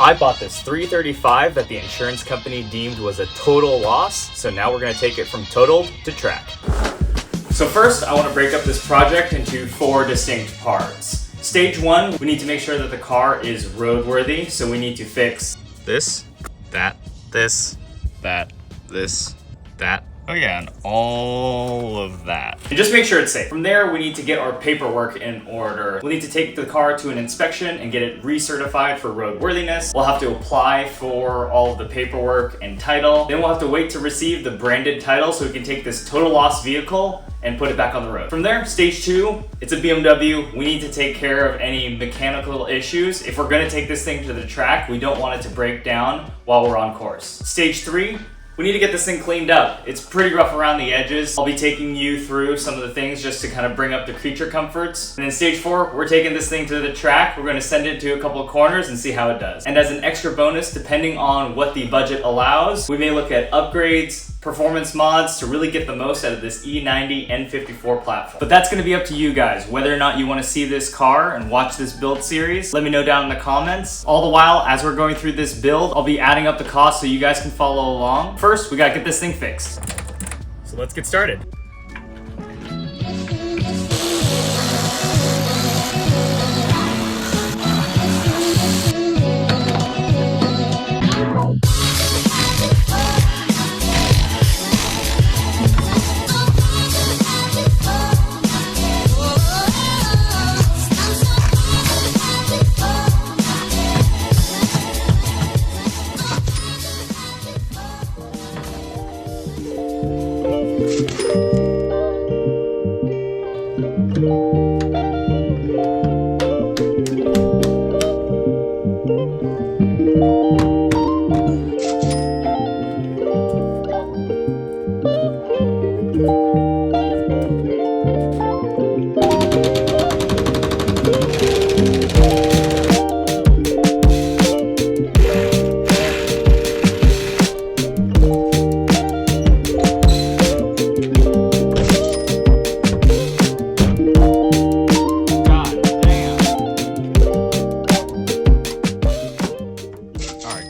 I bought this 335 that the insurance company deemed was a total loss, so now we're gonna take it from totaled to track. So first, I wanna break up this project into 4 distinct parts. Stage 1, we need to make sure that the car is roadworthy, so we need to fix this, that, this, that, this, that. Oh yeah, and all of that. And just make sure it's safe. From there, we need to get our paperwork in order. We need to take the car to an inspection and get it recertified for roadworthiness. We'll have to apply for all of the paperwork and title. Then we'll have to wait to receive the branded title so we can take this total loss vehicle and put it back on the road. From there, stage 2, it's a BMW. We need to take care of any mechanical issues. If we're gonna take this thing to the track, we don't want it to break down while we're on course. Stage 3, we need to get this thing cleaned up. It's pretty rough around the edges. I'll be taking you through some of the things just to kind of bring up the creature comforts. And then stage 4, we're taking this thing to the track. We're gonna send it to a couple of corners and see how it does. And as an extra bonus, depending on what the budget allows, we may look at upgrades, performance mods to really get the most out of this E90 N54 platform. But that's gonna be up to you guys, whether or not you wanna see this car and watch this build series. Let me know down in the comments. All the while, as we're going through this build, I'll be adding up the costs so you guys can follow along. First, we gotta get this thing fixed. So let's get started.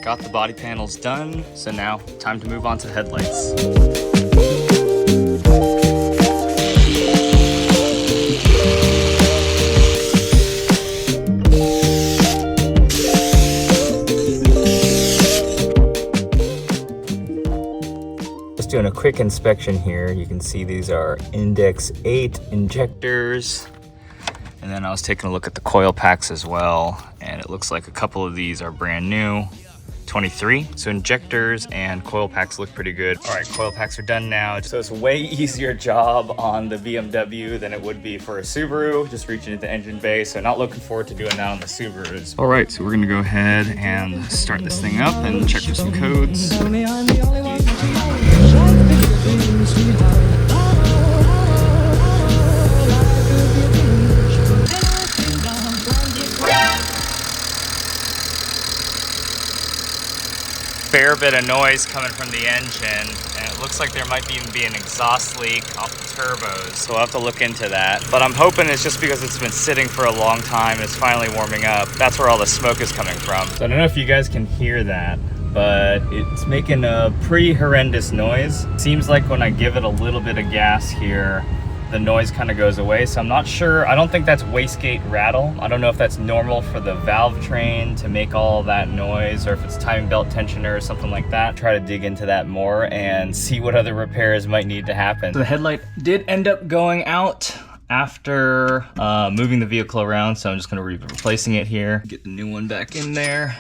Got the body panels done, so now time to move on to headlights. Just doing a quick inspection here. You can see these are Index 8 injectors. And then I was taking a look at the coil packs as well, and it looks like a couple of these are brand new. 23. So injectors and coil packs look pretty good. All right, coil packs are done now. So it's a way easier job on the BMW than it would be for a Subaru, just reaching into the engine bay. So not looking forward to doing that on the Subarus. All right, so we're gonna go ahead and start this thing up and check for some codes. Fair bit of noise coming from the engine, and it looks like there might even be an exhaust leak off the turbos, so we'll have to look into that. But I'm hoping it's just because it's been sitting for a long time and it's finally warming up. That's where all the smoke is coming from. So I don't know if you guys can hear that, but it's making a pretty horrendous noise. Seems like when I give it a little bit of gas here, the noise kind of goes away. So I'm not sure. I don't think that's wastegate rattle. I don't know if that's normal for the valve train to make all that noise, or if it's timing belt tensioner or something like that. Try to dig into that more and see what other repairs might need to happen. So the headlight did end up going out after moving the vehicle around, so I'm just gonna be replacing it here. Get the new one back in there.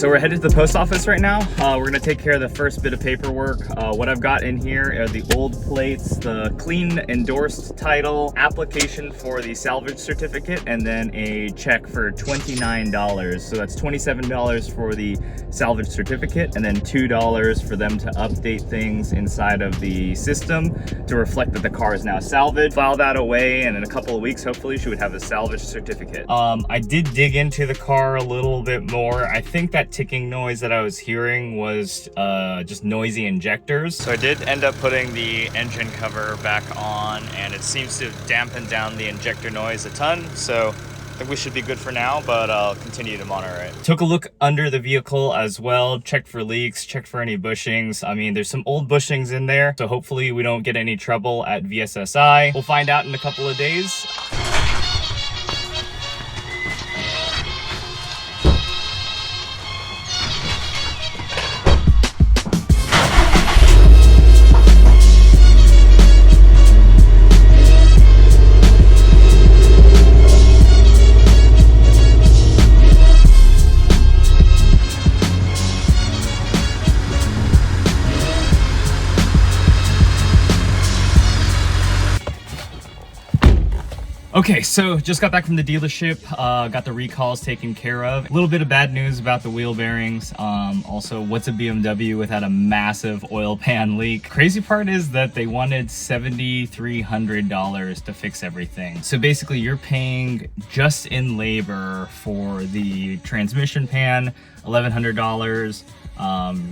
So we're headed to the post office right now. We're gonna take care of the first bit of paperwork. What I've got in here are the old plates, the clean endorsed title, application for the salvage certificate, and then a check for $29. So that's $27 for the salvage certificate, and then $2 for them to update things inside of the system to reflect that the car is now salvaged. File that away, and in a couple of weeks, hopefully, she would have the salvage certificate. I did dig into the car a little bit more. I think that ticking noise that I was hearing was just noisy injectors. So I did end up putting the engine cover back on, and it seems to dampen down the injector noise a ton. So I think we should be good for now, but I'll continue to monitor it. Took a look under the vehicle as well, checked for leaks, checked for any bushings. I mean, there's some old bushings in there, so hopefully we don't get any trouble at VSSI. We'll find out in a couple of days. Okay, so just got back from the dealership, got the recalls taken care of. A little bit of bad news about the wheel bearings. Also, what's a BMW without a massive oil pan leak? Crazy part is that they wanted $7,300 to fix everything. So basically you're paying just in labor for the transmission pan, $1,100,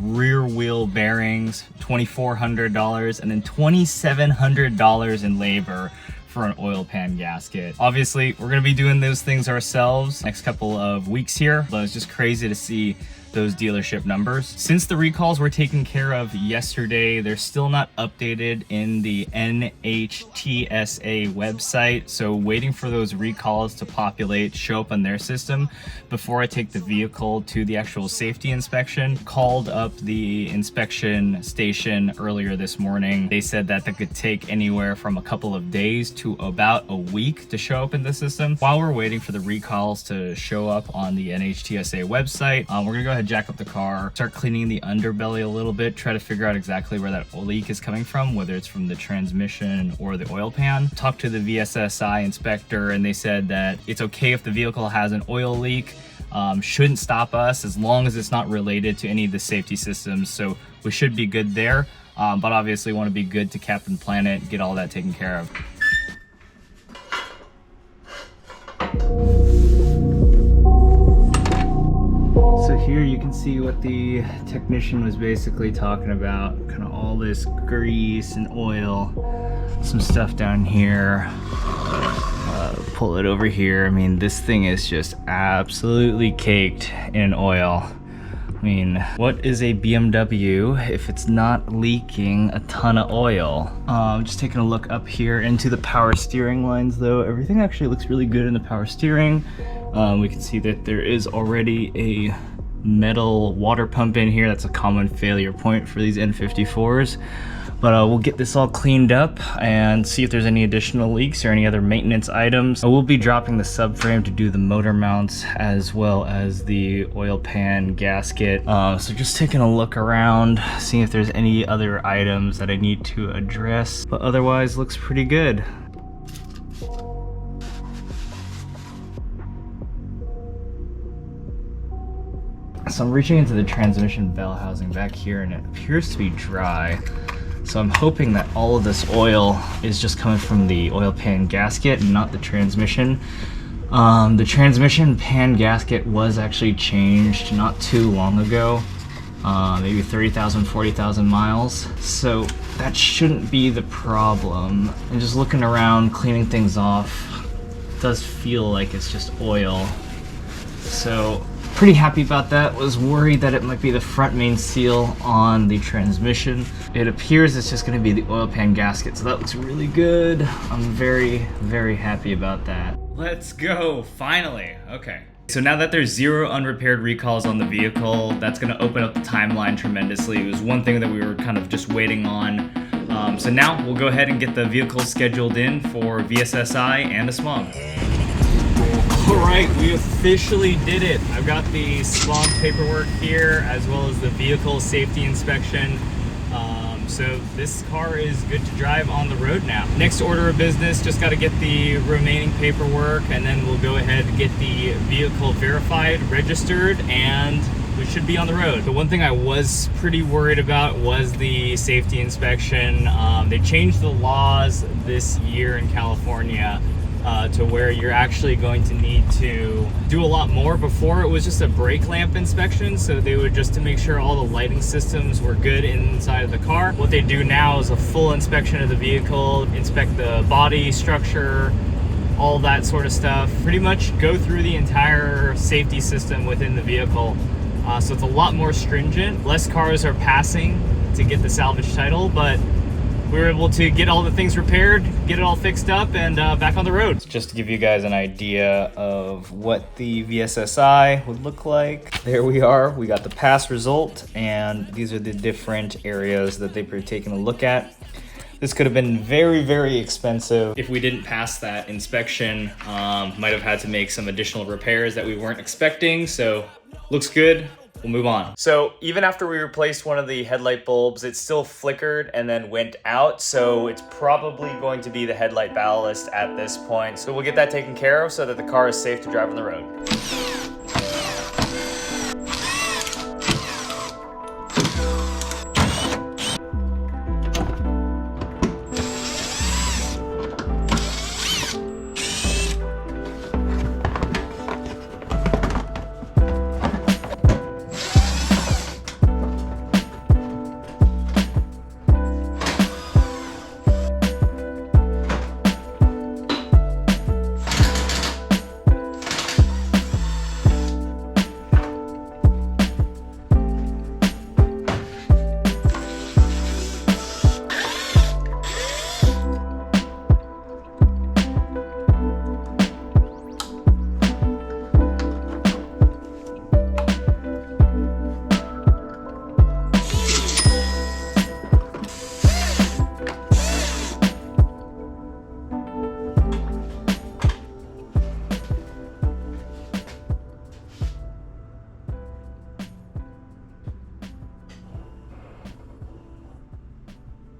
rear wheel bearings, $2,400, and then $2,700 in labor for an oil pan gasket. Obviously, we're gonna be doing those things ourselves next couple of weeks here, but it's just crazy to see those dealership numbers. Since the recalls were taken care of yesterday, they're still not updated in the NHTSA website, so waiting for those recalls to populate, show up on their system before I take the vehicle to the actual safety inspection. Called up the inspection station earlier this morning. They said that could take anywhere from a couple of days to about a week to show up in the system. While we're waiting for the recalls to show up on the NHTSA website, we're gonna go ahead, jack up the car, start cleaning the underbelly a little bit, try to figure out exactly where that leak is coming from, whether it's from the transmission or the oil pan. Talked to the VSSI inspector, and they said that it's okay if the vehicle has an oil leak. Shouldn't stop us as long as it's not related to any of the safety systems, so we should be good there. But obviously want to be good to Captain Planet, get all that taken care of. So here you can see what the technician was basically talking about, kind of all this grease and oil, some stuff down here. Pull it over here. I mean, this thing is just absolutely caked in oil. I mean, what is a BMW if it's not leaking a ton of oil? Just taking a look up here into the power steering lines though. Everything actually looks really good in the power steering. We can see that there is already a metal water pump in here. That's a common failure point for these N54s. But we'll get this all cleaned up and see if there's any additional leaks or any other maintenance items. We'll be dropping the subframe to do the motor mounts as well as the oil pan gasket. So just taking a look around, seeing if there's any other items that I need to address. But otherwise, looks pretty good. So I'm reaching into the transmission bell housing back here, and it appears to be dry. So I'm hoping that all of this oil is just coming from the oil pan gasket and not the transmission. The transmission pan gasket was actually changed not too long ago, maybe 30,000, 40,000 miles. So that shouldn't be the problem. And just looking around, cleaning things off, it does feel like it's just oil. So pretty happy about that. Was worried that it might be the front main seal on the transmission. It appears it's just going to be the oil pan gasket, so that looks really good. I'm very, very happy about that. Let's go, finally. Okay. So now that there's 0 unrepaired recalls on the vehicle, that's going to open up the timeline tremendously. It was one thing that we were kind of just waiting on. So now we'll go ahead and get the vehicle scheduled in for VSSI and the smog. Alright, we officially did it. I've got the smog paperwork here as well as the vehicle safety inspection. So this car is good to drive on the road now. Next order of business, just got to get the remaining paperwork and then we'll go ahead and get the vehicle verified, registered, and we should be on the road. The one thing I was pretty worried about was the safety inspection. They changed the laws this year in California to where you're actually going to need to do a lot more. Before it was just a brake lamp inspection, so they would just to make sure all the lighting systems were good inside of the car. What they do now is a full inspection of the vehicle, inspect the body structure, all that sort of stuff. Pretty much go through the entire safety system within the vehicle. So it's a lot more stringent. Less cars are passing to get the salvage title, but we were able to get all the things repaired, get it all fixed up, and back on the road. Just to give you guys an idea of what the VSSI would look like. There we are, we got the pass result, and these are the different areas that they were taking a look at. This could have been very, very expensive. If we didn't pass that inspection, might have had to make some additional repairs that we weren't expecting, so looks good. We'll move on. So even after we replaced one of the headlight bulbs, it still flickered and then went out. So it's probably going to be the headlight ballast at this point. So we'll get that taken care of so that the car is safe to drive on the road.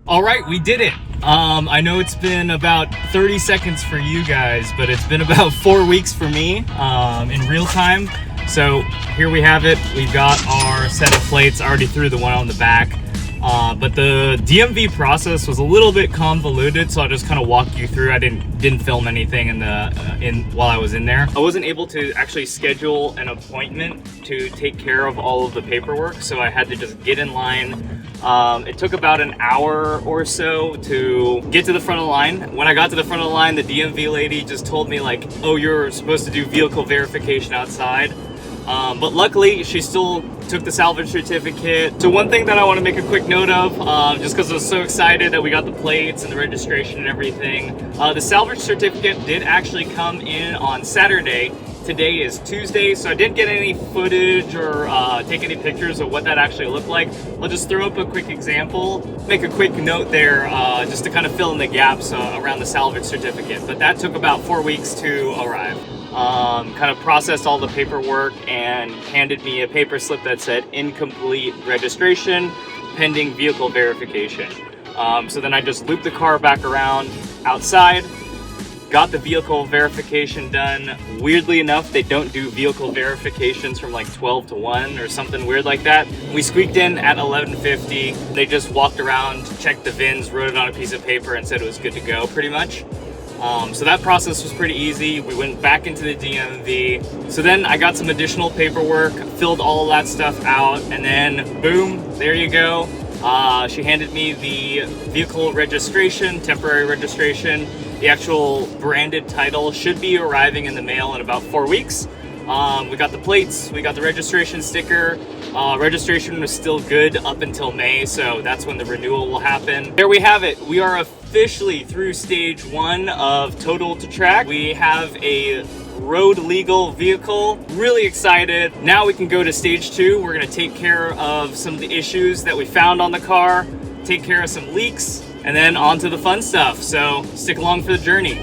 All right, we did it. I know it's been about 30 seconds for you guys, but it's been about 4 weeks for me in real time. So here we have it. We've got our set of plates. I already threw the one on the back. But the DMV process was a little bit convoluted, so I'll just kind of walk you through. I didn't film anything while I was in there. I wasn't able to actually schedule an appointment to take care of all of the paperwork, so I had to just get in line. It took about an hour or so to get to the front of the line. When I got to the front of the line, the DMV lady just told me like, oh, you're supposed to do vehicle verification outside. But luckily, she still took the salvage certificate. So one thing that I want to make a quick note of, just because I was so excited that we got the plates and the registration and everything, the salvage certificate did actually come in on Saturday. Today is Tuesday, so I didn't get any footage or take any pictures of what that actually looked like. I'll just throw up a quick example, make a quick note there just to kind of fill in the gaps around the salvage certificate. But that took about 4 weeks to arrive. Kind of processed all the paperwork and handed me a paper slip that said incomplete registration, pending vehicle verification. So then I just looped the car back around outside, got the vehicle verification done. Weirdly enough, they don't do vehicle verifications from like 12 to 1 or something weird like that. We squeaked in at 11:50. They just walked around, checked the VINs, wrote it on a piece of paper and said it was good to go pretty much. So that process was pretty easy. We went back into the DMV. So then I got some additional paperwork, filled all of that stuff out, and then boom, there you go. She handed me the vehicle registration, temporary registration. The actual branded title should be arriving in the mail in about 4 weeks. We got the plates, we got the registration sticker. Registration was still good up until May, so that's when the renewal will happen. There we have it. We are officially through stage 1 of Total to Track. We have a road legal vehicle. Really excited. Now we can go to stage 2. We're gonna take care of some of the issues that we found on the car, take care of some leaks, and then on to the fun stuff. So stick along for the journey.